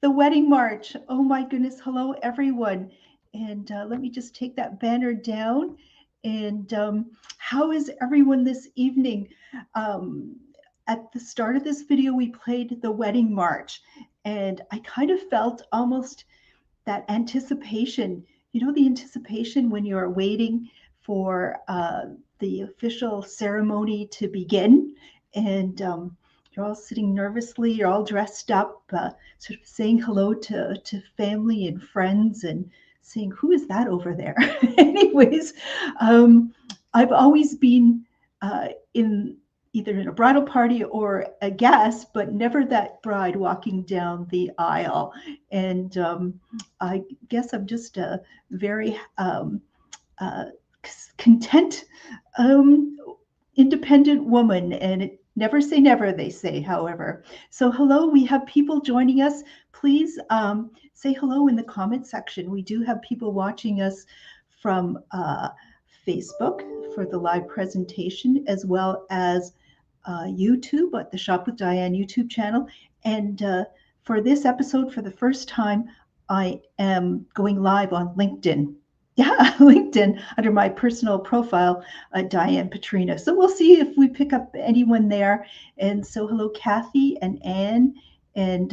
the wedding march. Oh my goodness. Hello, everyone. And let me just take that banner down. And how is everyone this evening? Um, at the start of this video, we played the wedding march. And I kind of felt almost that anticipation, the anticipation when you're waiting for the official ceremony to begin. And you're all sitting nervously, you're all dressed up, sort of saying hello to family and friends and saying, who is that over there? Anyways, um, I've always been in either in a bridal party or a guest, but never that bride walking down the aisle. And I guess I'm just a very uh, content, um, independent woman. And never say never, they say, however. So, hello, we have people joining us. Please say hello in the comment section. We do have people watching us from Facebook for the live presentation, as well as YouTube at the Shop with Diane YouTube channel. And for this episode, for the first time, I am going live on LinkedIn. Yeah, LinkedIn under my personal profile, Diane Petrina. So we'll see if we pick up anyone there. And so, hello, Kathy and Anne. And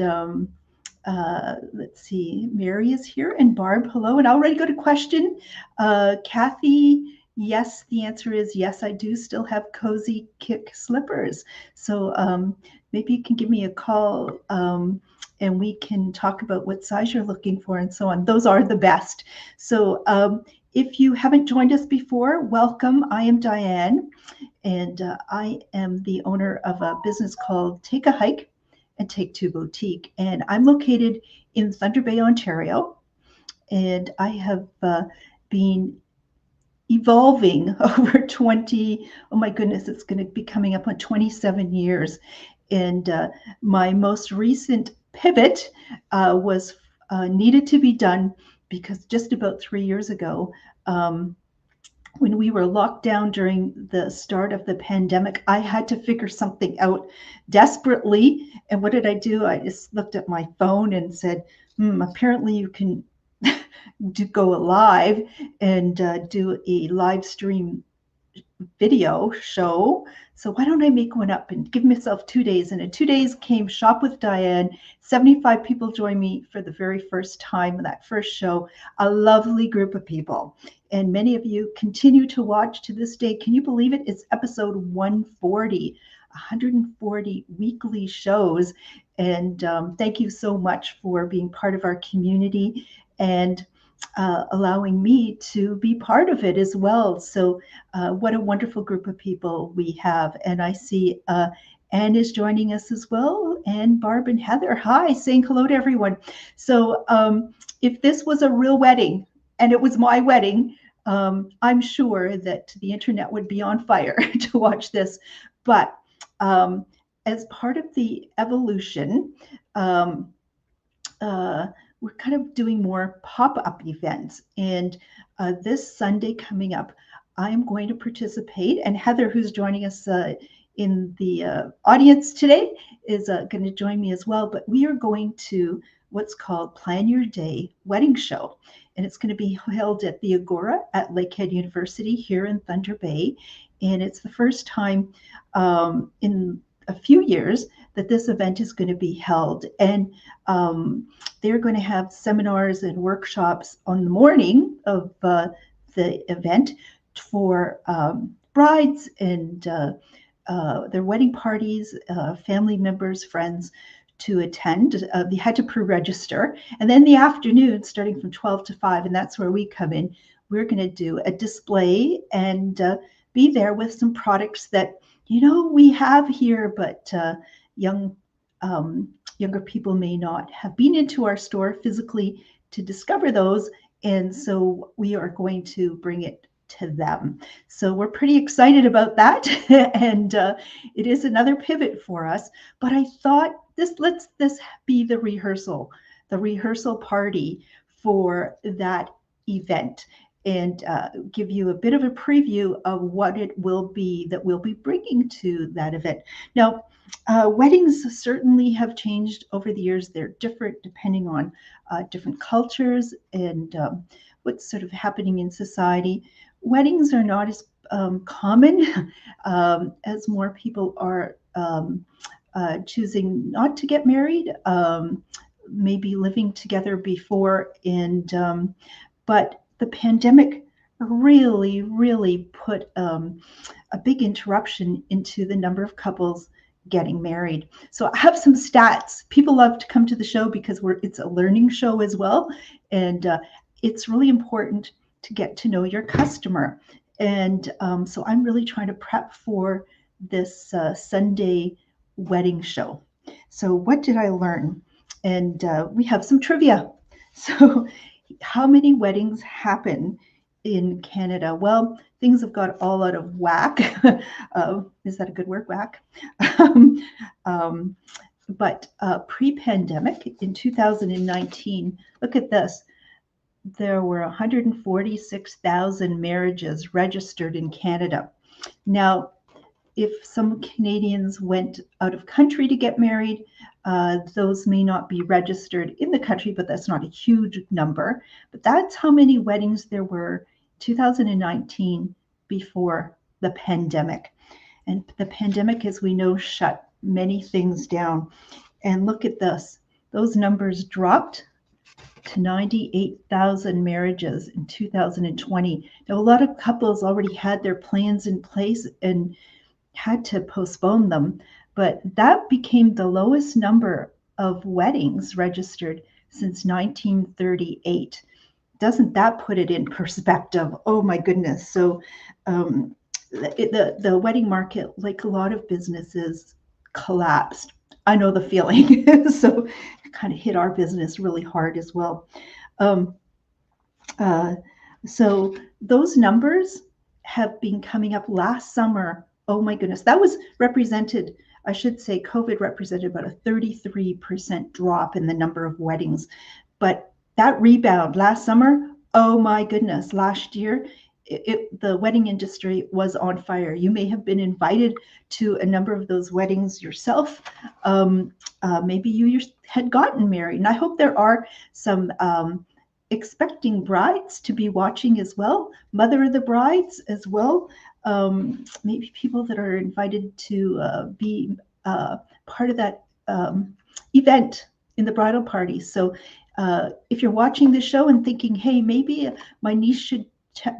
let's see, Mary is here. And Barb, hello. And I'll already go to question. Kathy, yes, the answer is yes, I do still have cozy kick slippers. So maybe you can give me a call and we can talk about what size you're looking for and so on. Those are the best. So if you haven't joined us before, welcome. I am Diane, and I am the owner of a business called Take a Hike and Take Two Boutique. And I'm located in Thunder Bay, Ontario. And I have been evolving over 20, oh my goodness, it's going to be coming up on 27 years. And my most recent pivot was needed to be done because just about 3 years ago, when we were locked down during the start of the pandemic, I had to figure something out desperately. And what did I do? I just looked at my phone and said, apparently you can go live and do a live stream video show. So why don't I make one up and give myself 2 days? And in 2 days came Shop with Diane. 75 people joined me for the very first time in that first show. A lovely group of people. And many of you continue to watch to this day. Can you believe it? It's episode 140, 140 weekly shows. And thank you so much for being part of our community and allowing me to be part of it as well. So what a wonderful group of people we have. And I see Anne is joining us as well, and Barb and Heather. Hi, saying hello to everyone. So if this was a real wedding, and it was my wedding, I'm sure that the internet would be on fire to watch this. But as part of the evolution, we're kind of doing more pop-up events. And this Sunday coming up, I'm going to participate. And Heather, who's joining us in the audience today, is going to join me as well. But we are going to what's called Plan Your Day Wedding Show. And it's going to be held at the Agora at Lakehead University here in Thunder Bay. And it's the first time in a few years that this event is going to be held. And they're going to have seminars and workshops on the morning of the event for brides and their wedding parties, family members, friends to attend. They had to pre-register. And then the afternoon, starting from 12 to 5, and that's where we come in, we're going to do a display and be there with some products that we have here, but younger people may not have been into our store physically to discover those. And so we are going to bring it to them. So we're pretty excited about that. And it is another pivot for us. But I thought let's this be the rehearsal party for that event. and give you a bit of a preview of what it will be that we'll be bringing to that event. Now, weddings certainly have changed over the years. They're different depending on different cultures and what's sort of happening in society. Weddings are not as common as more people are choosing not to get married, maybe living together before, and but the pandemic really put a big interruption into the number of couples getting married. So I have some stats. People love to come to the show because it's a learning show as well, and it's really important to get to know your customer. And so I'm really trying to prep for this Sunday wedding show. So what did I learn? And we have some trivia. So how many weddings happen in Canada? Well, things have got all out of whack. Is that a good word, whack? But pre-pandemic in 2019, look at this. There were 146,000 marriages registered in Canada. Now, if some Canadians went out of country to get married, those may not be registered in the country, but that's not a huge number. But that's how many weddings there were 2019 before the pandemic. And the pandemic, as we know, shut many things down. And look at this. Those numbers dropped to 98,000 marriages in 2020. Now, a lot of couples already had their plans in place and had to postpone them, but that became the lowest number of weddings registered since 1938. Doesn't that put it in perspective? Oh my goodness. So the wedding market, like a lot of businesses, collapsed. I know the feeling. So it kind of hit our business really hard as well. So those numbers have been coming up last summer. Oh my goodness, that was represented, I should say, COVID represented about a 33% drop in the number of weddings. But that rebound last summer, oh my goodness, last year, the wedding industry was on fire. You may have been invited to a number of those weddings yourself. Maybe you had gotten married. And I hope there are some expecting brides to be watching as well, mother of the brides as well. Maybe people that are invited to be part of that event in the bridal party. So if you're watching this show and thinking, hey, maybe my niece should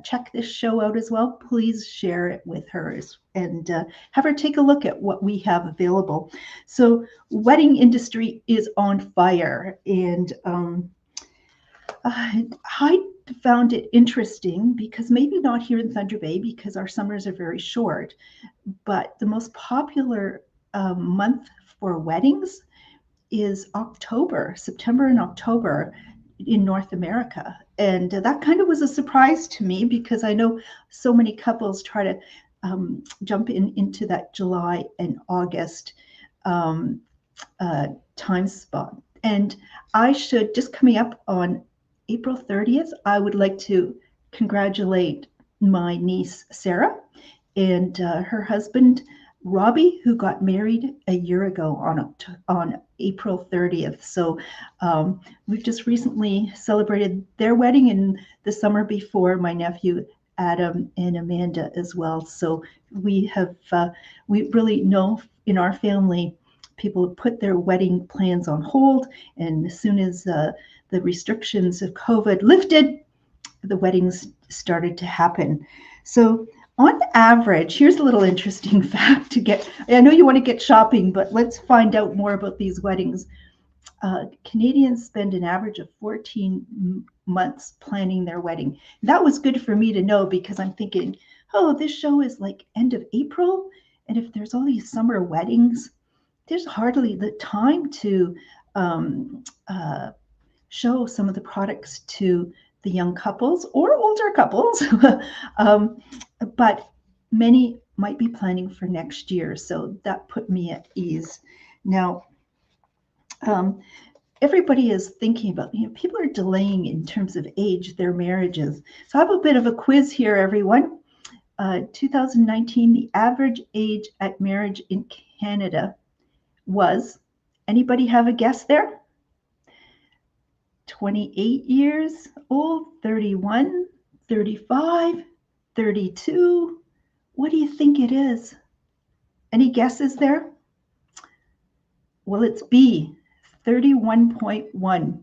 check this show out as well, please share it with her and have her take a look at what we have available. So wedding industry is on fire, and I found it interesting because maybe not here in Thunder Bay because our summers are very short, but the most popular month for weddings is October, September and October in North America. And that kind of was a surprise to me because I know so many couples try to jump into that July and August time spot. And I should, just coming up on April 30th, I would like to congratulate my niece, Sarah, and her husband, Robbie, who got married a year ago on April 30th. So we've just recently celebrated their wedding in the summer before, my nephew, Adam, and Amanda as well. So we really know in our family, people have put their wedding plans on hold. And as soon as the restrictions of COVID lifted, the weddings started to happen. So on average, here's a little interesting fact to get. I know you want to get shopping, but let's find out more about these weddings. Canadians spend an average of 14 months planning their wedding. That was good for me to know because I'm thinking, oh, this show is like end of April. And if there's all these summer weddings, there's hardly the time to show some of the products to the young couples or older couples, but many might be planning for next year. So that put me at ease. Now, everybody is thinking about, people are delaying in terms of age their marriages. So I have a bit of a quiz here, everyone. 2019, the average age at marriage in Canada was, anybody have a guess there? 28 years old, 31, 35, 32. What do you think it is? Any guesses there? Well, it's B, 31.1.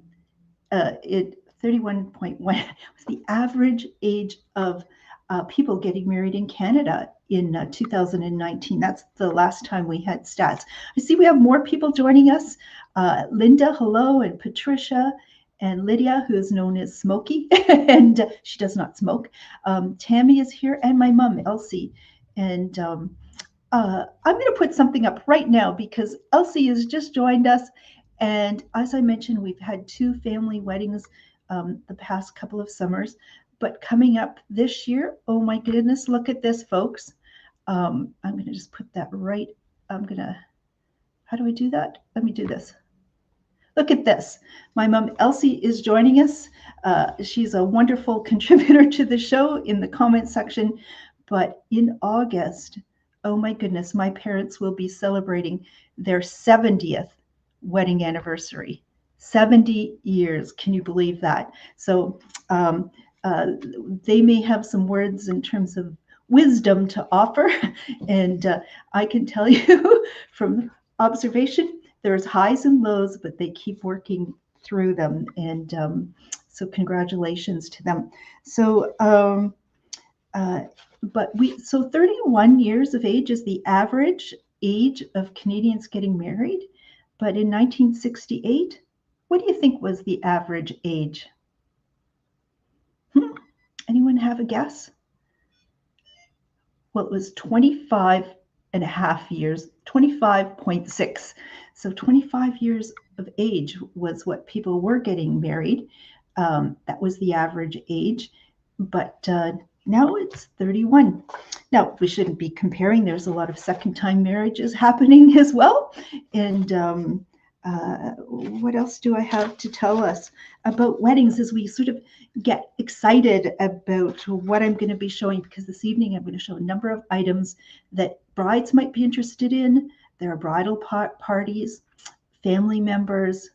31.1 was the average age of people getting married in Canada in 2019. That's the last time we had stats. I see we have more people joining us. Linda, hello, and Patricia, and Lydia, who is known as Smokey, and she does not smoke. Tammy is here, and my mom, Elsie. And I'm going to put something up right now because Elsie has just joined us. And as I mentioned, we've had 2 family weddings the past couple of summers. But coming up this year, oh my goodness, look at this, folks. I'm going to just put that right. How do I do that? Let me do this. Look at this. My mom, Elsie, is joining us. She's a wonderful contributor to the show in the comment section. But in August, oh my goodness, my parents will be celebrating their 70th wedding anniversary. 70 years. Can you believe that? So they may have some words in terms of wisdom to offer. And I can tell you from observation, there's highs and lows, but they keep working through them. And so congratulations to them. So, so 31 years of age is the average age of Canadians getting married. But in 1968, what do you think was the average age? Anyone have a guess? Well, it was 25 and a half years, 25.6. So 25 years of age was what people were getting married. That was the average age. But now it's 31. Now, we shouldn't be comparing. There's a lot of second-time marriages happening as well. And what else do I have to tell us about weddings as we sort of get excited about what I'm going to be showing? Because this evening I'm going to show a number of items that brides might be interested in. There are bridal parties, family members,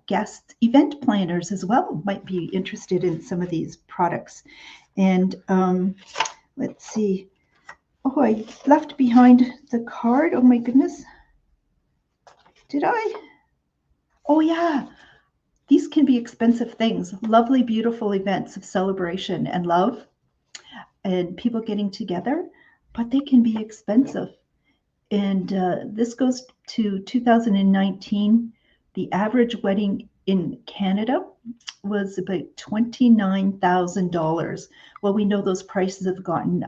guests, event planners as well might be interested in some of these products. And let's see. Oh, I left behind the card. Oh my goodness. Did I? Oh yeah. These can be expensive things. Lovely, beautiful events of celebration and love and people getting together, but they can be expensive. And this goes to 2019. The average wedding in Canada was about $29,000. Well, we know those prices have gone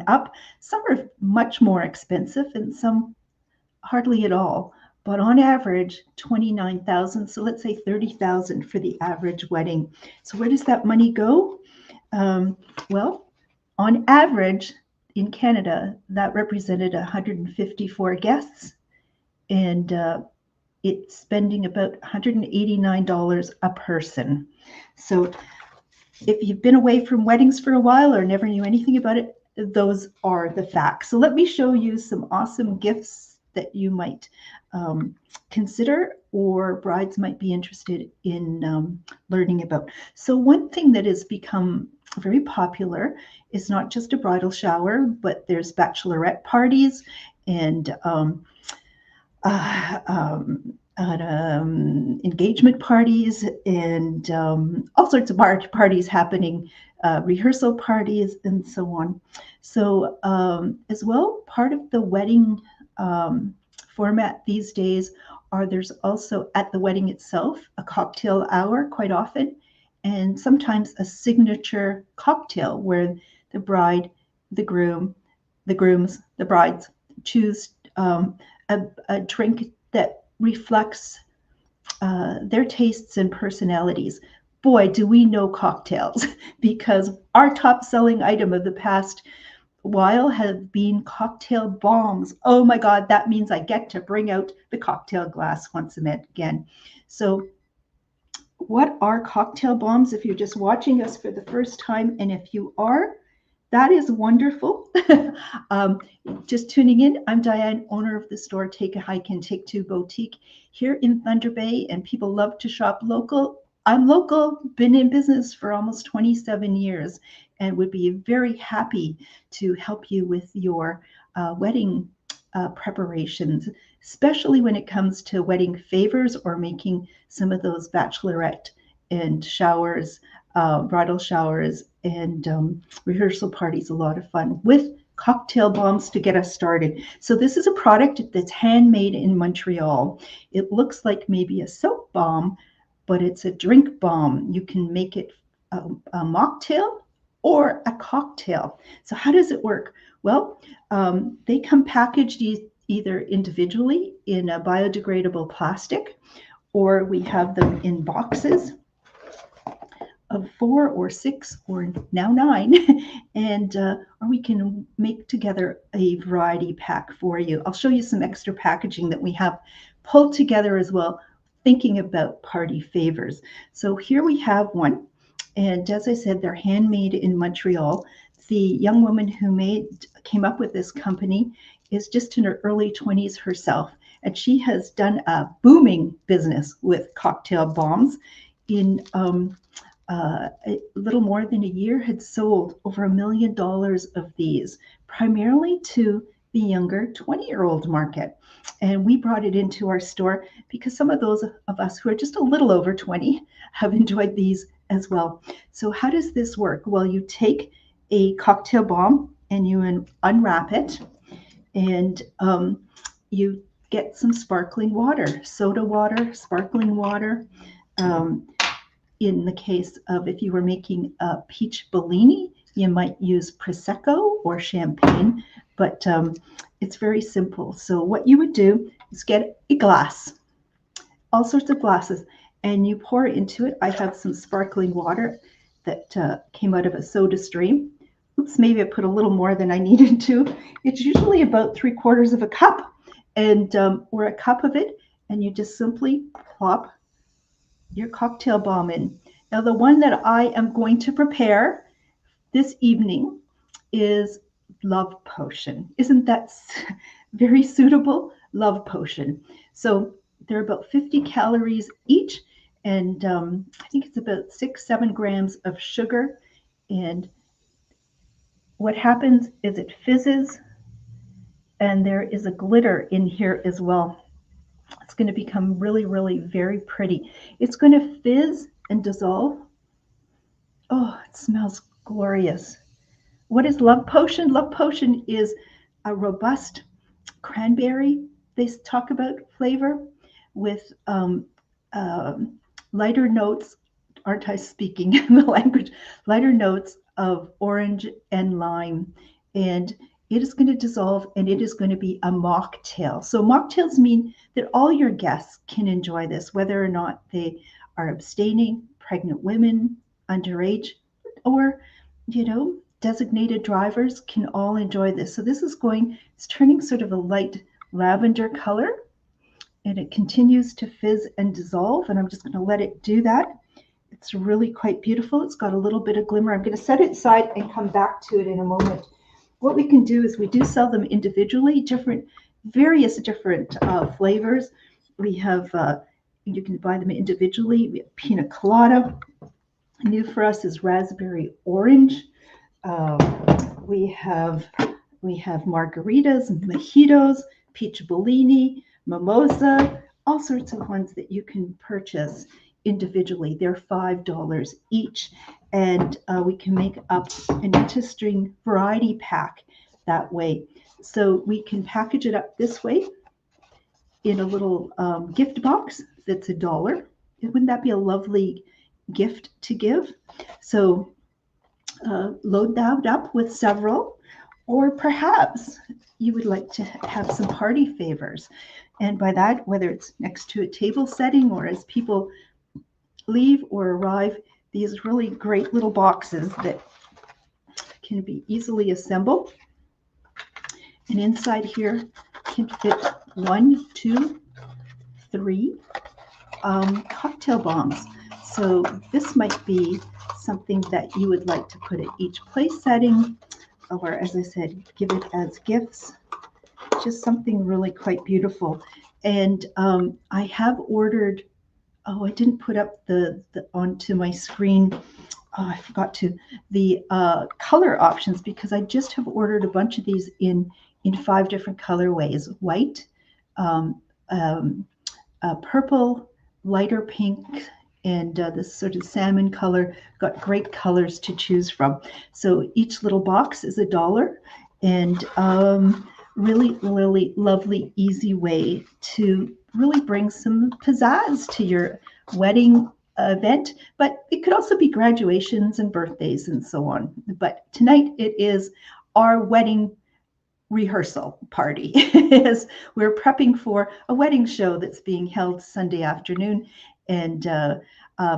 up. Some are much more expensive and some hardly at all. But on average, 29,000. So let's say 30,000 for the average wedding. So where does that money go? Well, on average in Canada, that represented 154 guests, and it's spending about $189 a person. So if you've been away from weddings for a while or never knew anything about it, those are the facts. So let me show you some awesome gifts that you might consider or brides might be interested in learning about. So one thing that has become very popular is not just a bridal shower, but there's bachelorette parties and engagement parties and all sorts of parties happening, rehearsal parties and so on. So as well, part of the wedding format these days there's also at the wedding itself a cocktail hour quite often, and sometimes a signature cocktail where the bride, the groom, the grooms, the brides choose a drink that reflects their tastes and personalities. Boy, do we know cocktails, because our top selling item of the past while have been cocktail bombs. Oh my God, that means I get to bring out the cocktail glass once again. So what are cocktail bombs if you're just watching us for the first time? And if you are, that is wonderful. Just tuning in, I'm Diane, owner of the store Take a Hike and Take Two Boutique here in Thunder Bay, and people love to shop local. I'm local, been in business for almost 27 years, and would be very happy to help you with your wedding preparations, especially when it comes to wedding favors or making some of those bachelorette and showers, bridal showers, and rehearsal parties a lot of fun with cocktail bombs to get us started. So this is a product that's handmade in Montreal. It looks like maybe a soap bomb, but it's a drink bomb. You can make it a mocktail or a cocktail. So how does it work? Well, they come packaged either individually in a biodegradable plastic, or we have them in boxes of 4 or 6 or now 9, and or we can make together a variety pack for you. I'll show you some extra packaging that we have pulled together as well, thinking about party favors. So here we have one, and as I said, they're handmade in Montreal. The young woman who came up with this company is just in her early 20s herself, and she has done a booming business with cocktail bombs. In a little more than a year, had sold over $1 million of these, primarily to the younger 20-year-old market. And we brought it into our store because some of those of us who are just a little over 20 have enjoyed these as well. So how does this work? Well, you take a cocktail bomb and you unwrap it, and you get some sparkling water, soda water, sparkling water. In the case of if you were making a peach Bellini, you might use Prosecco or champagne, but it's very simple. So what you would do is get a glass, all sorts of glasses, and you pour into it. I have some sparkling water that came out of a soda stream. Oops, maybe I put a little more than I needed to. It's usually about 3/4 of a cup, and or a cup of it, and you just simply plop your cocktail bomb in. Now, the one that I am going to prepare this evening is Love Potion. Isn't that very suitable? Love Potion. So they're about 50 calories each, and I think it's about 6-7 grams of sugar. And what happens is it fizzes, and there is a glitter in here as well. It's going to become really, really very pretty. It's going to fizz and dissolve. Oh, it smells glorious. What is Love Potion? Love Potion is a robust cranberry, they talk about, flavor with lighter notes. Aren't I speaking the language? Lighter notes of orange and lime. And it is going to dissolve, and it is going to be a mocktail. So mocktails mean that all your guests can enjoy this, whether or not they are abstaining, pregnant women, underage, or, designated drivers can all enjoy this. So this is it's turning sort of a light lavender color, and it continues to fizz and dissolve, and I'm just going to let it do that. It's really quite beautiful. It's got a little bit of glimmer. I'm going to set it aside and come back to it in a moment. What we can do is we do sell them individually, various different flavors. We have, you can buy them individually. We have pina colada. New for us is raspberry orange. We have margaritas, mojitos, peach Bellini, mimosa, all sorts of ones that you can purchase individually. They're $5 each, and we can make up an interesting variety pack that way. So we can package it up this way in a little gift box that's $1. Wouldn't that be a lovely gift to give? So load that up with several, or perhaps you would like to have some party favors. And by that, whether it's next to a table setting or as people leave or arrive, these really great little boxes that can be easily assembled. And inside here can fit 1, 2, 3 cocktail bombs. So this might be something that you would like to put at each place setting, or as I said, give it as gifts. Just something really quite beautiful. And I have ordered, oh, I didn't put up the onto my screen. Oh, I forgot to, the color options, because I just have ordered a bunch of these in 5 different colorways: white, um, um, purple, lighter pink, and this sort of salmon color. Got great colors to choose from. So each little box is $1, and really, really lovely, easy way to really bring some pizzazz to your wedding event. But it could also be graduations and birthdays and so on. But tonight it is our wedding rehearsal party as we're prepping for a wedding show that's being held Sunday afternoon. And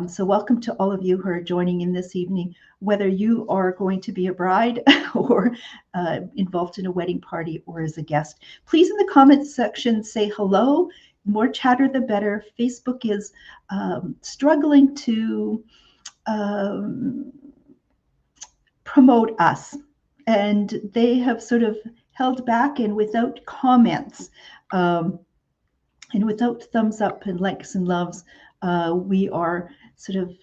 so welcome to all of you who are joining in this evening, whether you are going to be a bride or involved in a wedding party or as a guest. Please, in the comments section, say hello. The more chatter, the better. Facebook is struggling to promote us, and they have sort of held back, and without comments and without thumbs up and likes and loves, we are sort of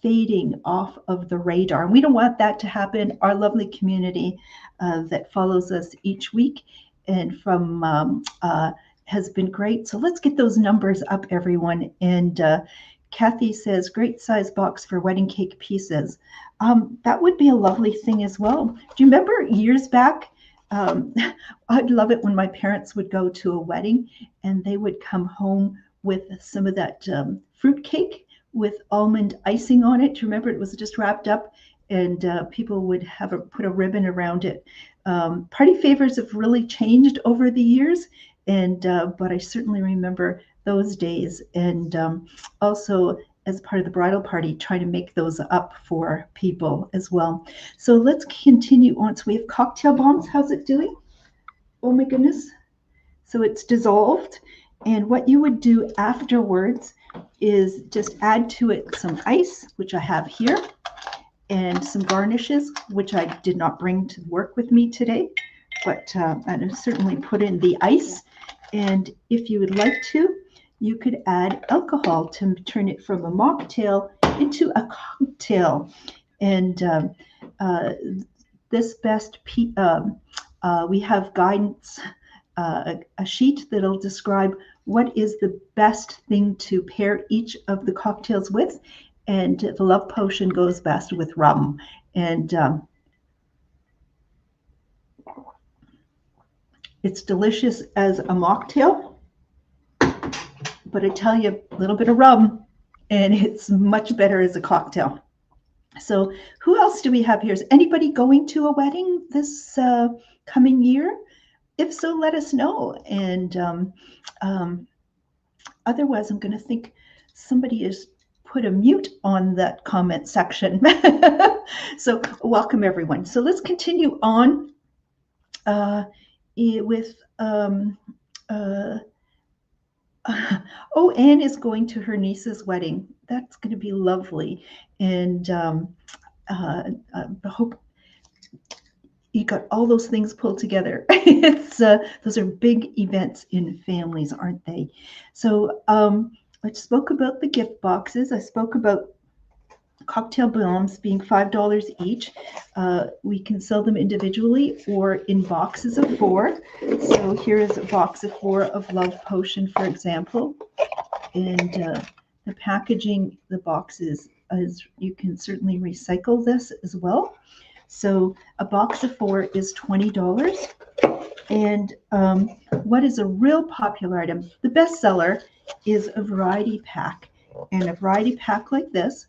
fading off of the radar. And we don't want that to happen. Our lovely community that follows us each week and from has been great. So let's get those numbers up, everyone. And Kathy says, great size box for wedding cake pieces. That would be a lovely thing as well. Do you remember years back? I'd love it when my parents would go to a wedding and they would come home with some of that fruit cake with almond icing on it. Do you remember? It was just wrapped up, and people would have put a ribbon around it. Party favors have really changed over the years, and but I certainly remember those days. And also, as part of the bridal party, trying to make those up for people as well. So let's continue on. So we have cocktail bombs. How's it doing? Oh my goodness. So it's dissolved. And what you would do afterwards is just add to it some ice, which I have here, and some garnishes, which I did not bring to work with me today, but I certainly put in the ice. And if you would like to, you could add alcohol to turn it from a mocktail into a cocktail. And this best, we have guidance, a sheet that'll describe what is the best thing to pair each of the cocktails with. And the love potion goes best with rum. And it's delicious as a mocktail, but I tell you, a little bit of rum and it's much better as a cocktail. So who else do we have here? Is anybody going to a wedding this coming year? If so, let us know. And otherwise, I'm going to think somebody has put a mute on that comment section. So welcome, everyone. So let's continue on with, oh, Anne is going to her niece's wedding. That's going to be lovely. And I hope you got all those things pulled together. It's those are big events in families, aren't they? So I spoke about the gift boxes. I spoke about cocktail bombs being $5 each. We can sell them individually or in boxes of 4. So here is a box of 4 of Love Potion, for example. And the packaging, the boxes, is you can certainly recycle this as well. So a box of 4 is $20. And what is a real popular item? The best seller is a variety pack. And a variety pack like this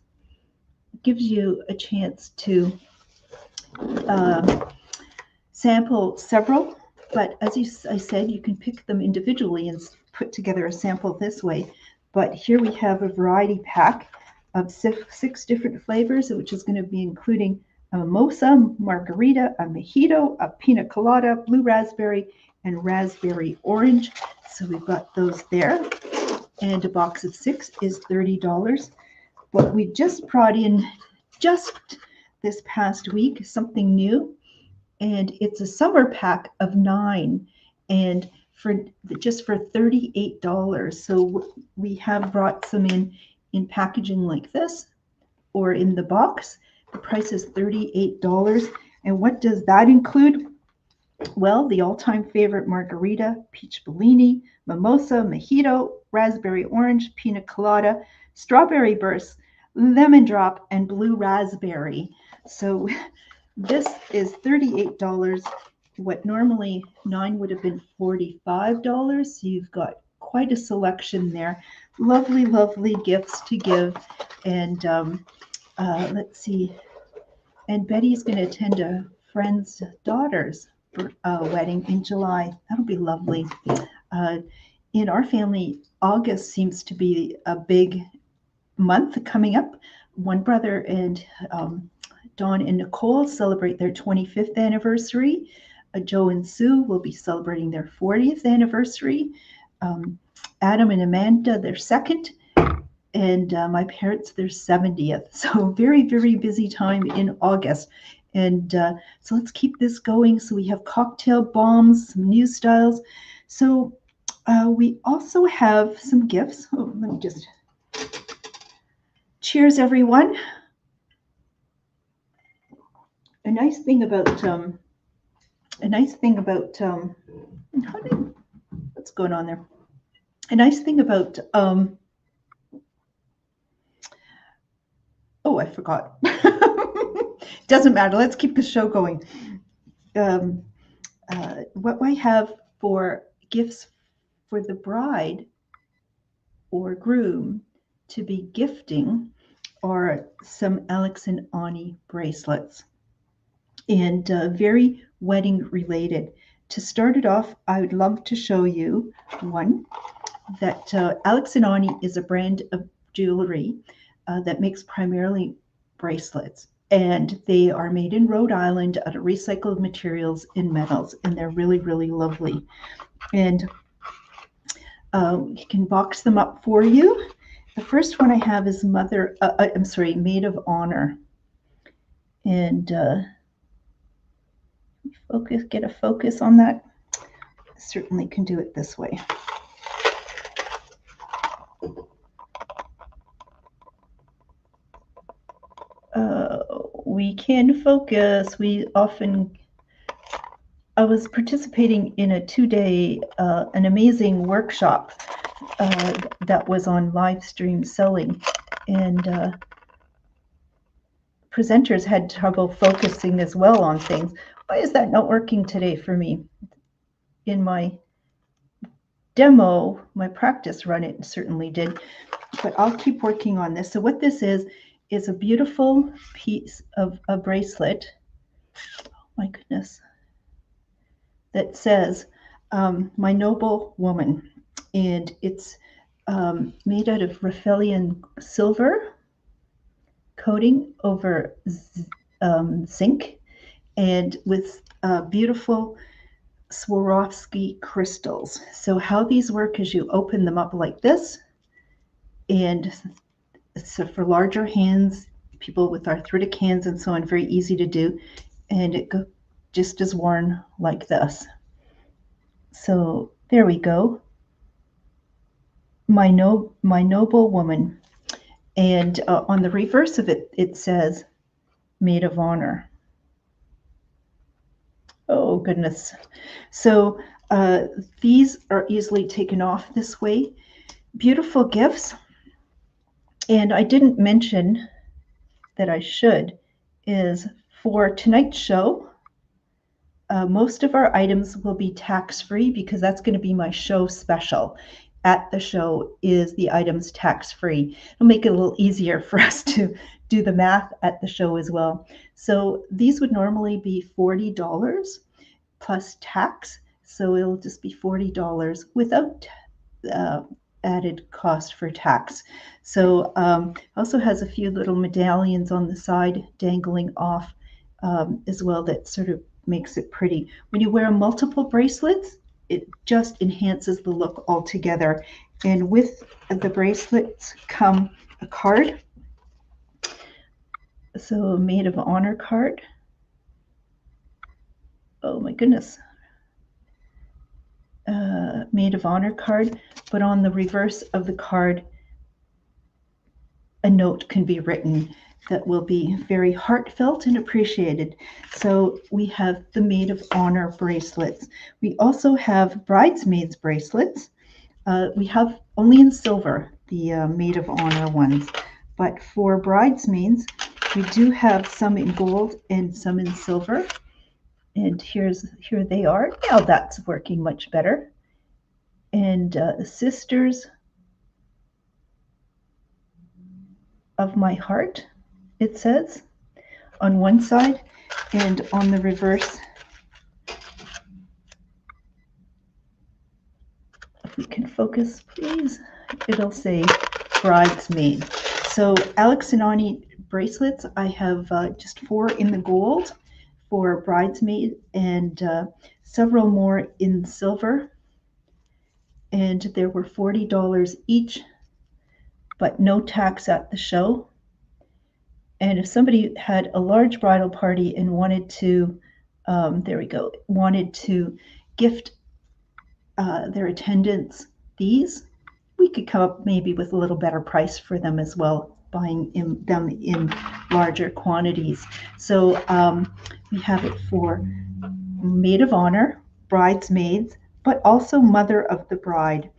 gives you a chance to sample several. But as I said, you can pick them individually and put together a sample this way. But here we have a variety pack of 6 different flavors, which is going to be including a mimosa, margarita, a mojito, a pina colada, blue raspberry, and raspberry orange. So we've got those there. And a box of 6 is $30. But we just brought in just this past week something new, and it's a summer pack of 9, and for just for $38. So we have brought some in packaging like this or in the box. The price is $38. And what does that include? Well, the all-time favorite margarita, peach bellini, mimosa, mojito, raspberry orange, pina colada, strawberry burst, lemon drop, and blue raspberry. So this is $38. What normally 9 would have been $45. So you've got quite a selection there. Lovely, lovely gifts to give. And let's see. And Betty's going to attend a friend's daughter's wedding in July. That'll be lovely. In our family, August seems to be a big month coming up. One brother and Dawn and Nicole celebrate their 25th anniversary. Joe and Sue will be celebrating their 40th anniversary. Adam and Amanda, their second. And my parents, their 70th. So very, very busy time in August. And so let's keep this going. So we have cocktail bombs, some new styles. So we also have some gifts. Oh, let me just, cheers, everyone. A nice thing about, what's going on there? A nice thing about, oh, I forgot. Doesn't matter. Let's keep the show going. What I have for gifts for the bride or groom to be gifting are some Alex and Ani bracelets, and very wedding related. To start it off, I would love to show you one that Alex and Ani is a brand of jewelry that makes primarily bracelets, and they are made in Rhode Island out of recycled materials and metals, and they're really, really lovely. And you can box them up for you. The first one I have is Maid of Honor, and get a focus on that. Certainly can do it this way. We can focus. I was participating in a 2-day, an amazing workshop that was on live stream selling, and presenters had trouble focusing as well on things. Why is that not working today for me? In my demo, my practice run, it certainly did, but I'll keep working on this. So what this is a beautiful piece of a bracelet. Oh my goodness. That says, my noble woman. And it's made out of Raphelian silver coating over zinc, and with beautiful Swarovski crystals. So how these work is you open them up like this, and so for larger hands, people with arthritic hands and so on, very easy to do, and it just is worn like this. So there we go. My noble woman. And on the reverse of it, it says Maid of Honor. Oh, goodness. So these are easily taken off this way. Beautiful gifts. And I didn't mention that I should, is for tonight's show, most of our items will be tax-free, because that's going to be my show special. At the show is the items tax-free. It'll make it a little easier for us to do the math at the show as well. So these would normally be $40 plus tax. So it'll just be $40 without added cost for tax. So also has a few little medallions on the side dangling off as well, that sort of makes it pretty. When you wear multiple bracelets, it just enhances the look altogether. And with the bracelets come a card, So maid of honor card. Oh my goodness. Maid of honor card, but on the reverse of the card, a note can be written that will be very heartfelt and appreciated. So we have the maid of honor bracelets. We also have bridesmaids bracelets. We have only in silver, the maid of honor ones. But for bridesmaids, we do have some in gold and some in silver. And here they are. Now that's working much better. And sisters of my heart, it says on one side, and on the reverse, if we can focus, please, it'll say bridesmaid. So Alex and Ani bracelets, I have just 4 in the gold for bridesmaid and several more in silver. And there were $40 each, but no tax at the show. And if somebody had a large bridal party and wanted to, wanted to gift their attendants these, we could come up maybe with a little better price for them as well, buying them in larger quantities. So we have it for maid of honor, bridesmaids, but also mother of the bride.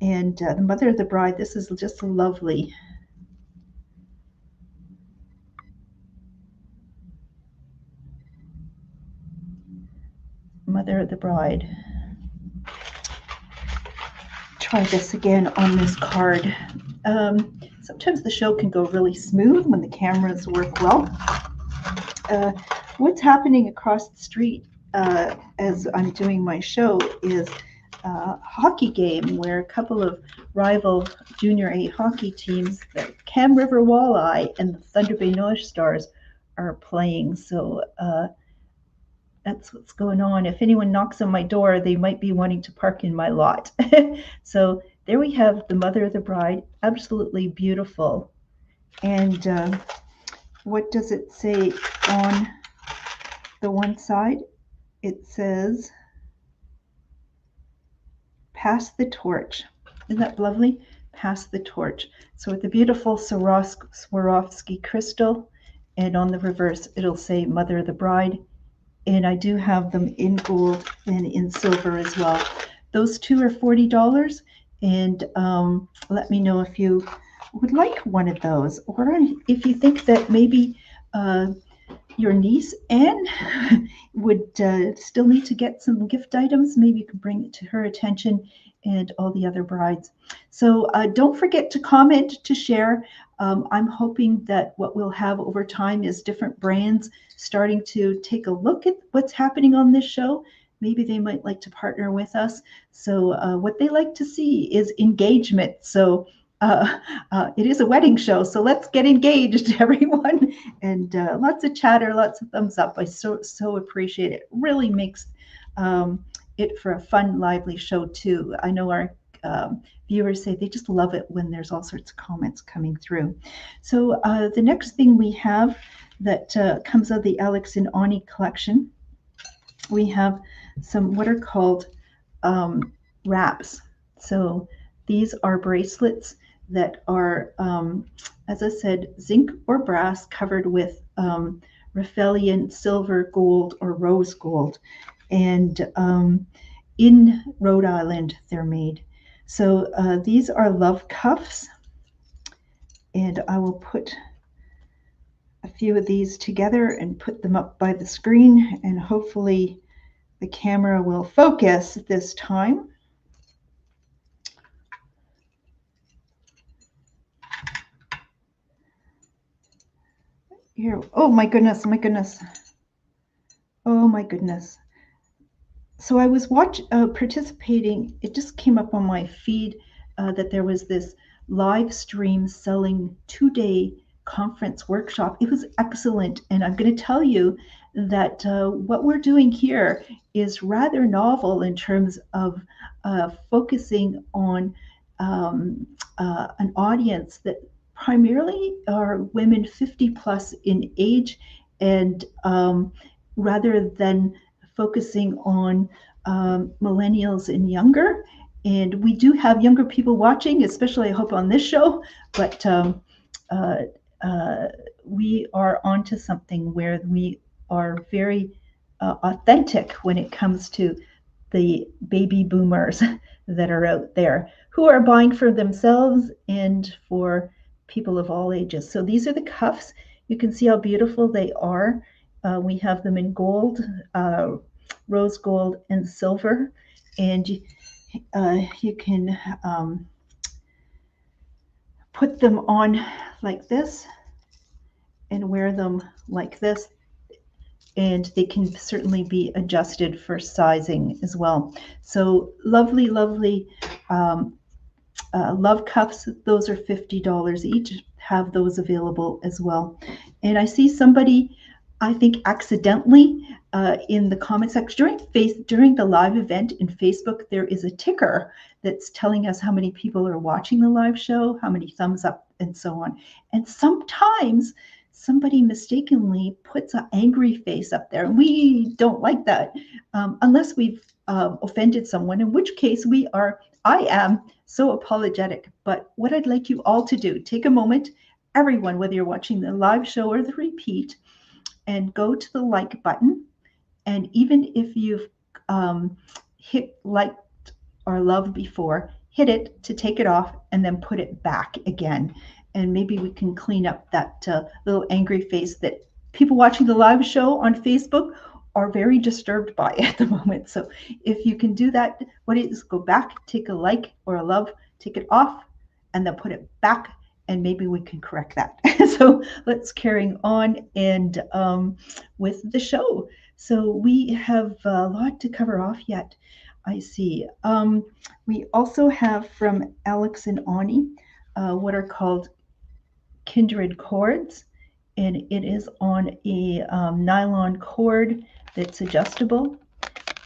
And the mother of the bride, this is just lovely. Mother of the bride. Try this again on this card. Sometimes the show can go really smooth when the cameras work well. What's happening across the street as I'm doing my show is a hockey game where a couple of rival Junior A hockey teams, the Cam River Walleye and the Thunder Bay North Stars, are playing. So that's what's going on. If anyone knocks on my door, they might be wanting to park in my lot. So there we have the mother of the bride, absolutely beautiful. And what does it say on the one side? It says, pass the torch. Isn't that lovely? Pass the torch. So with the beautiful Swarovski crystal, and on the reverse, it'll say mother of the bride. And I do have them in gold and in silver as well. Those two are $40. And let me know if you would like one of those, or if you think that maybe your niece Anne would still need to get some gift items. Maybe you can bring it to her attention and all the other brides. So don't forget to comment, to share. I'm hoping that what we'll have over time is different brands starting to take a look at what's happening on this show. Maybe they might like to partner with us. So what they like to see is engagement. So it is a wedding show, so let's get engaged, everyone. And lots of chatter, lots of thumbs up. I so appreciate it. Really makes it for a fun, lively show too. I know our viewers say they just love it when there's all sorts of comments coming through. So the next thing we have that comes out of the Alex and Ani collection, we have some what are called wraps. So these are bracelets that are, as I said, zinc or brass covered with Raphelian silver, gold, or rose gold. And in Rhode Island, they're made. So these are love cuffs. And I will put a few of these together and put them up by the screen. And hopefully the camera will focus this time. Here, oh my goodness, oh my goodness. So I was participating, it just came up on my feed that there was this live stream selling 2-day conference workshop. It was excellent. And I'm going to tell you that what we're doing here is rather novel in terms of focusing on an audience that primarily are women 50 plus in age, and rather than focusing on millennials and younger. And we do have younger people watching, especially I hope on this show, but uh, we are onto something where we are very authentic when it comes to the baby boomers that are out there who are buying for themselves and for people of all ages. So these are the cuffs. You can see how beautiful they are. We have them in gold, rose gold, and silver. And you can put them on like this and wear them like this. And they can certainly be adjusted for sizing as well. So lovely, lovely love cuffs. Those are $50 each. Have those available as well. And I see somebody, I think accidentally, in the comment section during the live event in Facebook, there is a ticker that's telling us how many people are watching the live show, how many thumbs up, and so on. And sometimes somebody mistakenly puts an angry face up there, and we don't like that unless we've offended someone, in which case I am so apologetic. But what I'd like you all to do, take a moment, everyone, whether you're watching the live show or the repeat, and go to the like button. And even if you've hit liked or loved before, hit it to take it off and then put it back again. And maybe we can clean up that little angry face that people watching the live show on Facebook are very disturbed by at the moment. So if you can do that, what it is, go back, take a like or a love, take it off, and then put it back, and maybe we can correct that. So let's carry on and with the show. So we have a lot to cover off yet, I see. We also have from Alex and Ani what are called kindred cords, and it is on a nylon cord that's adjustable,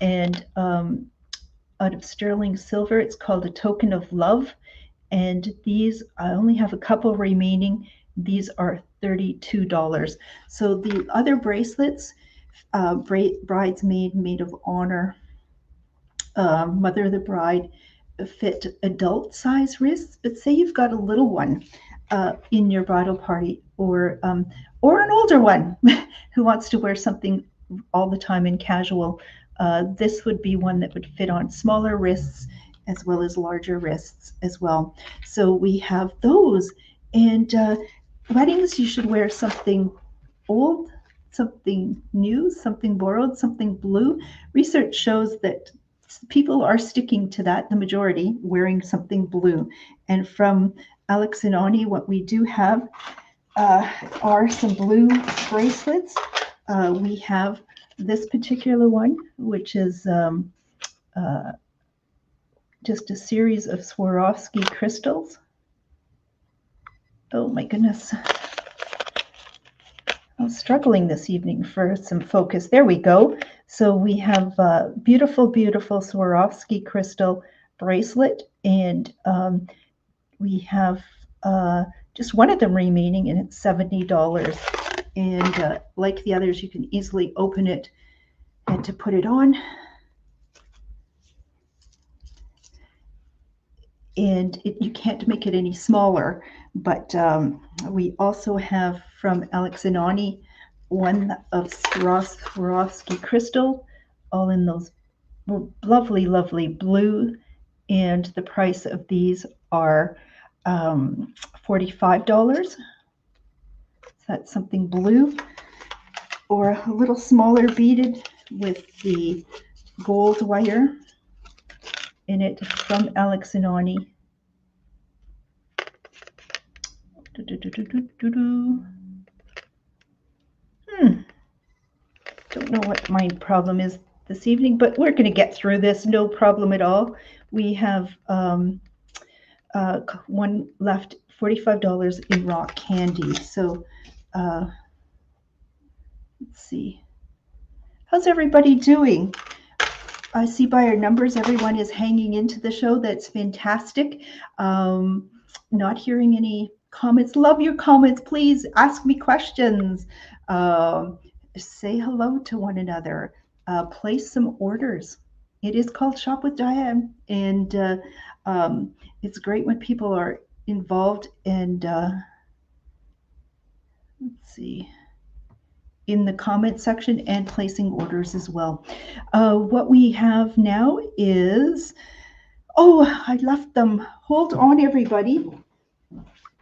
and out of sterling silver. It's called a token of love, and these, I only have a couple remaining. These are $32. So the other bracelets, bridesmaid, maid of honor, mother of the bride, fit adult size wrists. But say you've got a little one in your bridal party, or an older one who wants to wear something all the time in casual. This would be one that would fit on smaller wrists as well as larger wrists as well. So we have those. And weddings, you should wear something old, something new, something borrowed, something blue. Research shows that people are sticking to that, the majority, wearing something blue. And from Alex and Ani, what we do have are some blue bracelets. We have this particular one, which is just a series of Swarovski crystals. Oh my goodness. I'm struggling this evening for some focus. There we go. So we have a beautiful, beautiful Swarovski crystal bracelet, and we have just one of them remaining, and it's $70. And like the others, you can easily open it and to put it on. And you can't make it any smaller. But we also have from Alex and Ani one of Swarovski crystal, all in those lovely, lovely blue. And the price of these are $45. So that's something blue, or a little smaller beaded with the gold wire in it from Alex and Ani. Don't know what my problem is this evening, but we're going to get through this, no problem at all. We have one left, $45 in rock candy. So let's see. How's everybody doing? I see by our numbers, everyone is hanging into the show. That's fantastic. Not hearing any comments. Love your comments. Please ask me questions. Um, Say hello to one another. Place some orders. It is called Shop with Diane, and um, it's great when people are involved and let's see, in the comment section and placing orders as well. What we have now is, oh, I left them. Hold on, everybody.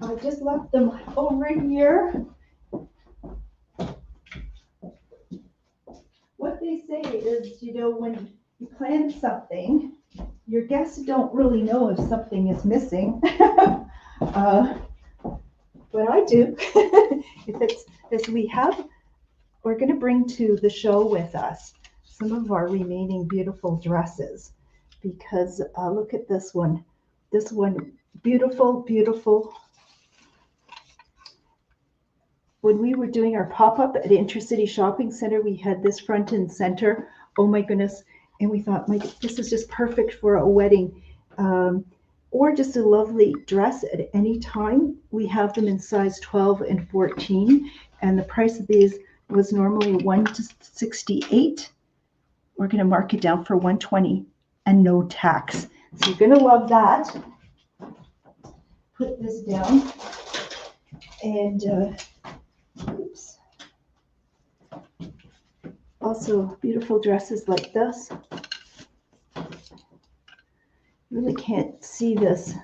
I just left them over here. What they say is, when you plan something, your guests don't really know if something is missing. But I do. If it's as we're going to bring to the show with us some of our remaining beautiful dresses, because look at this one. This one, beautiful, beautiful. When we were doing our pop-up at Intercity Shopping Center, we had this front and center. Oh my goodness. And we thought, this is just perfect for a wedding. Or just a lovely dress at any time. We have them in size 12 and 14. And the price of these was normally $168. We're going to mark it down for $120 and no tax. So you're going to love that. Put this down. And oops. Also beautiful dresses like this. Really can't see this,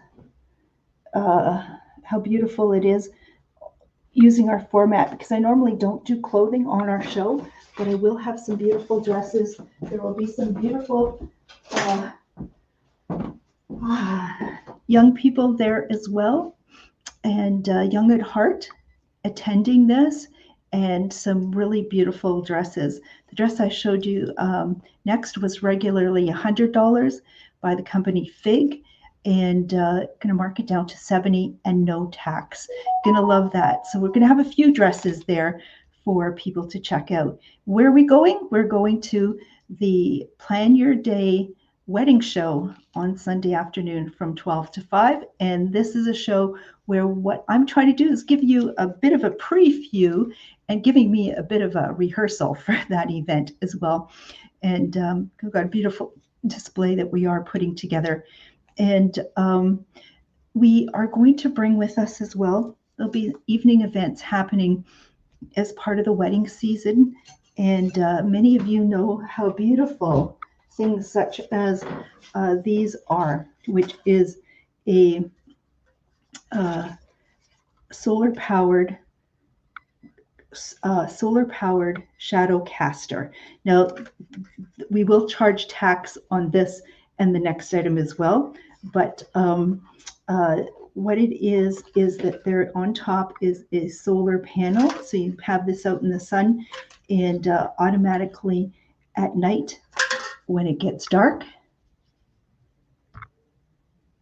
how beautiful it is using our format, because I normally don't do clothing on our show, but I will have some beautiful dresses. There will be some beautiful young people there as well, and young at heart attending this, and some really beautiful dresses. The dress I showed you next was regularly $100 by the company Fig, and going to mark it down to $70 and no tax. Going to love that. So we're going to have a few dresses there for people to check out. Where are we going? We're going to the Plan Your Day wedding show on Sunday afternoon from 12 to 5. And this is a show where what I'm trying to do is give you a bit of a preview and giving me a bit of a rehearsal for that event as well. And we've got a beautiful display that we are putting together. And we are going to bring with us as well, there'll be evening events happening as part of the wedding season. And many of you know how beautiful things such as these are, which is a solar powered shadow caster. Now, we will charge tax on this and the next item as well, but what it is that there on top is a solar panel. So you have this out in the sun, and automatically at night when it gets dark,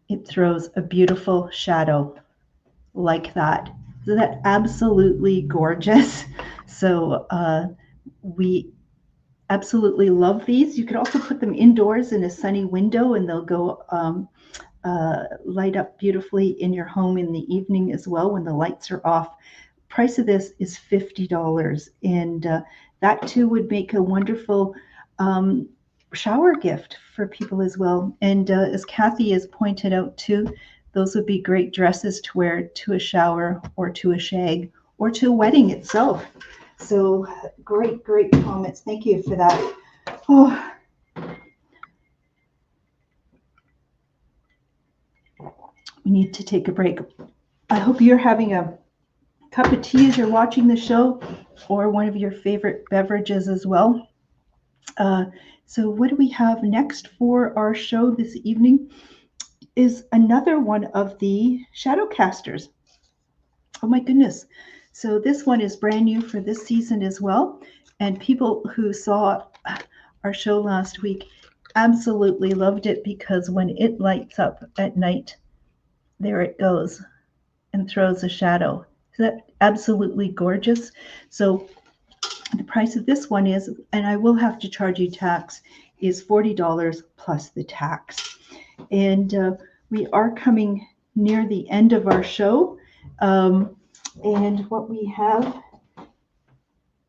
it throws a beautiful shadow like that. Isn't that absolutely gorgeous? So we absolutely love these. You could also put them indoors in a sunny window, and they'll go light up beautifully in your home in the evening as well when the lights are off. Price of this is $50, and that too would make a wonderful shower gift for people as well. And as Kathy has pointed out too, those would be great dresses to wear to a shower or to a shag or to a wedding itself. So great comments. Thank you for that. Oh. We need to take a break. I hope you're having a cup of tea as you're watching the show, or one of your favorite beverages as well. So what do we have next for our show this evening is another one of the shadow casters. Oh my goodness. So this one is brand new for this season as well. And people who saw our show last week absolutely loved it, because when it lights up at night, there it goes and throws a shadow. Is that absolutely gorgeous? So the price of this one is, and I will have to charge you tax, is $40 plus the tax. And we are coming near the end of our show. And what we have,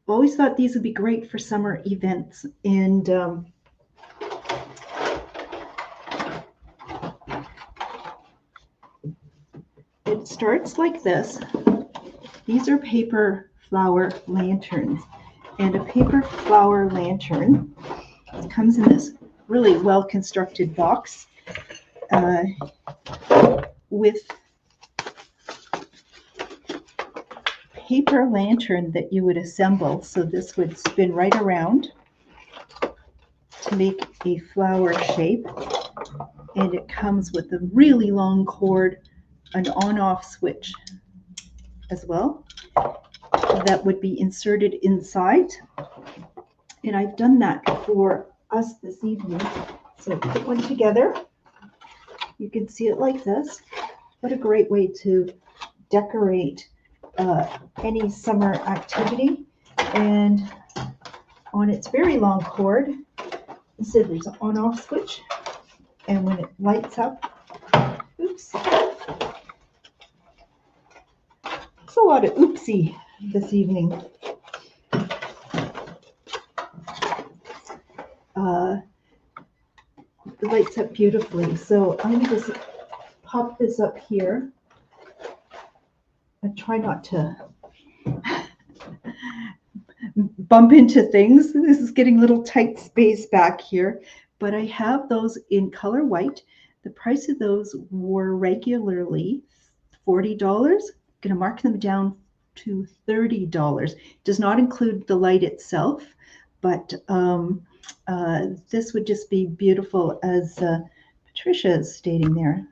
always thought these would be great for summer events. And it starts like this. These are paper flower lanterns. And a paper flower lantern comes in this really well-constructed box with paper lantern that you would assemble. So this would spin right around to make a flower shape. And it comes with a really long cord, an on-off switch as well that would be inserted inside. And I've done that for us this evening. So put one together. You can see it like this. What a great way to decorate any summer activity. And on its very long cord, so there's an on-off switch. And when it lights up, oops. It's a lot of oopsie this evening. It lights up beautifully. So I'm going to just pop this up here and try not to bump into things. This is getting a little tight space back here, but I have those in color white. The price of those were regularly $40. I'm going to mark them down to $30. Does not include the light itself, but this would just be beautiful, as Patricia is stating there.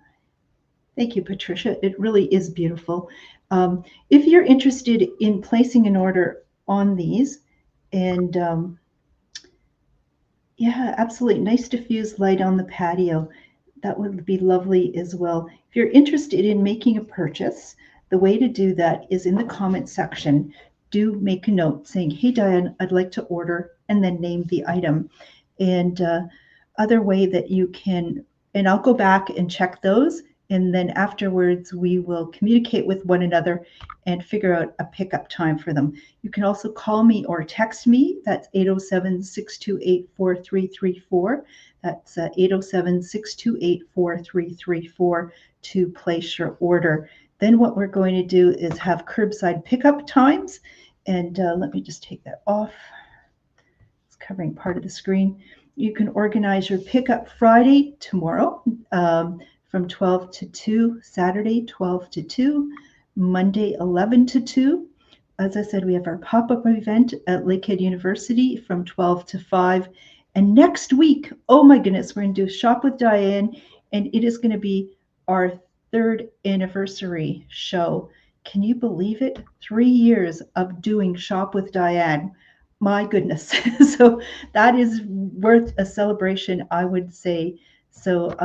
Thank you, Patricia. It really is beautiful. If you're interested in placing an order on these, and yeah, absolutely, nice diffused light on the patio. That would be lovely as well. If you're interested in making a purchase, the way to do that is in the comment section. Do make a note saying, hey, Diane, I'd like to order, and then name the item. And other way that you can, and I'll go back and check those, and then afterwards we will communicate with one another and figure out a pickup time for them. You can also call me or text me. That's 807-628-4334. That's 807-628-4334 to place your order. Then what we're going to do is have curbside pickup times. And let me just take that off. It's covering part of the screen. You can organize your pickup Friday, tomorrow, from 12 to 2, Saturday, 12 to 2, Monday, 11 to 2. As I said, we have our pop-up event at Lakehead University from 12 to 5. And next week, oh my goodness, we're going to do Shop with Diane, and it is going to be our 3rd anniversary show. Can you believe it? 3 years of doing Shop with Diane. My goodness. So that is worth a celebration, I would say. So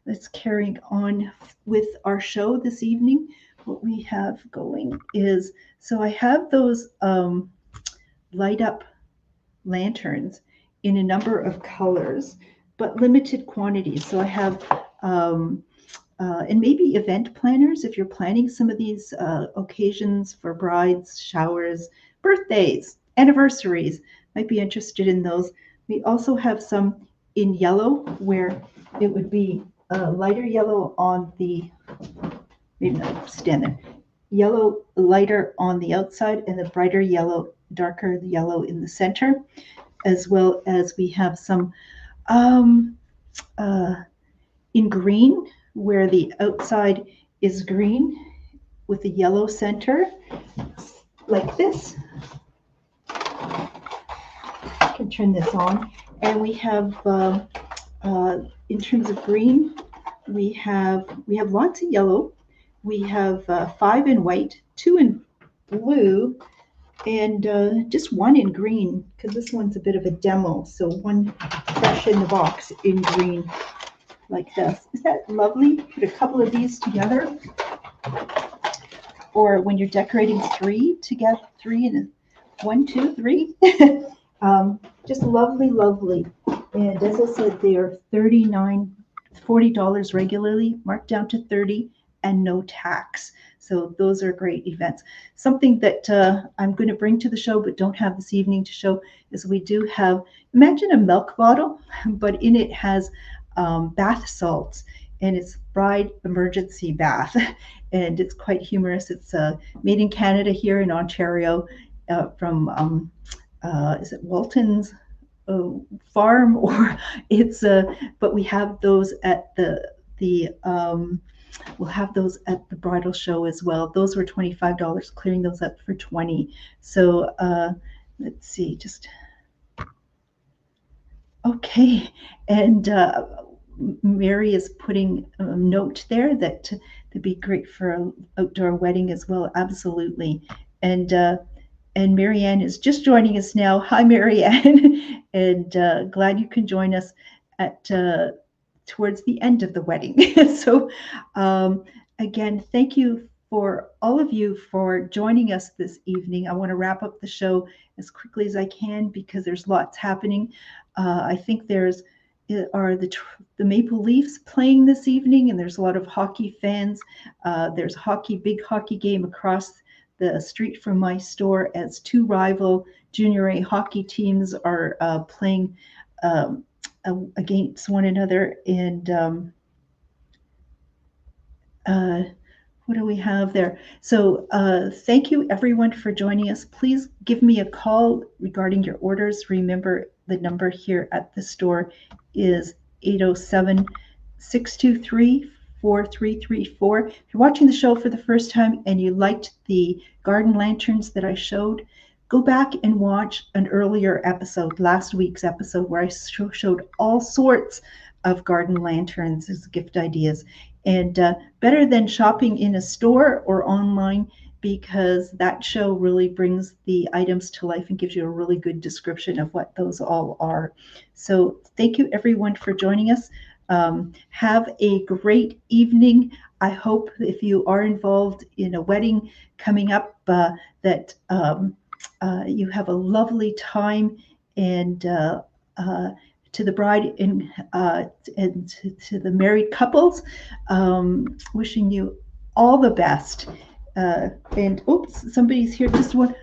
let's carry on with our show this evening. What we have going is, so I have those light up lanterns in a number of colors, but limited quantities. So I have and maybe event planners, if you're planning some of these occasions for brides, showers, birthdays, anniversaries, might be interested in those. We also have some in yellow, where it would be lighter yellow on the, maybe not stand there, yellow lighter on the outside and the brighter yellow, darker yellow in the center, as well as we have some in green, where the outside is green with a yellow center, like this. I can turn this on. And we have, in terms of green, we have lots of yellow. We have 5 in white, 2 in blue, and just 1 in green, because this one's a bit of a demo. So 1 fresh in the box in green, like this. Is that lovely? Put a couple of these together. Or when you're decorating 3 together, 3 and 1, 2, 3. Just lovely, lovely. And as I said, they are $40 regularly, marked down to $30, and no tax. So those are great events. Something that I'm going to bring to the show but don't have this evening to show is we do have, imagine a milk bottle, but in it has bath salts, and it's bride emergency bath. And it's quite humorous. It's made in Canada here in Ontario from, is it Walton's farm, or it's but we have those at the we'll have those at the bridal show as well. Those were $25, clearing those up for 20. So let's see, just okay. And Mary is putting a note there that to be great for an outdoor wedding as well. Absolutely. And Marianne is just joining us now. Hi, Marianne. And glad you can join us at towards the end of the wedding. So again, thank you for all of you for joining us this evening. I want to wrap up the show as quickly as I can because there's lots happening. I think there's are the Maple Leafs playing this evening, and there's a lot of hockey fans. There's a big hockey game across the street from my store as two rival junior A hockey teams are playing against one another. And what do we have there? So thank you everyone for joining us. Please give me a call regarding your orders. Remember, the number here at the store is 807-623-4334. If you're watching the show for the first time and you liked the garden lanterns that I showed, go back and watch an earlier episode, last week's episode, where I showed all sorts of garden lanterns as gift ideas. And better than shopping in a store or online, because that show really brings the items to life and gives you a really good description of what those all are. So thank you everyone for joining us. Have a great evening. I hope if you are involved in a wedding coming up that you have a lovely time, and to the bride and to the married couples, wishing you all the best. And oops, somebody's here. Just one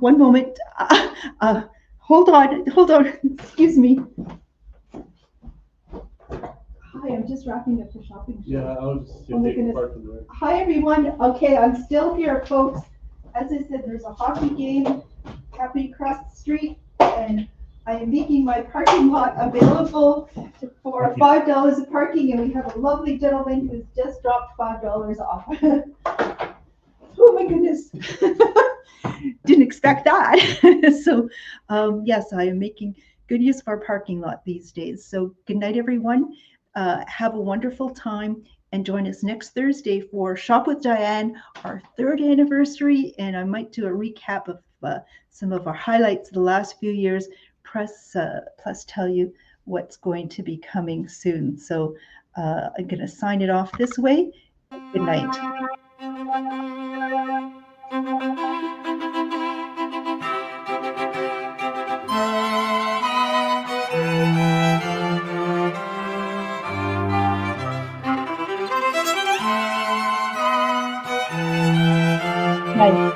moment. Hold on. Excuse me. Hi, I'm just wrapping up the shopping show. Yeah, I was just Oh my taking goodness. part in there. Hi everyone. Okay, I'm still here, folks. As I said, there's a hockey game happening across the street, and I am making my parking lot available for $5 of parking, and we have a lovely gentleman who's just dropped $5 off. Oh my goodness. Didn't expect that. So yes, I am making good use of our parking lot these days. So good night, everyone. Have a wonderful time, and join us next Thursday for Shop with Diane, our 3rd anniversary. And I might do a recap of some of our highlights of the last few years, plus tell you what's going to be coming soon. So I'm going to sign it off this way. Good night. Night.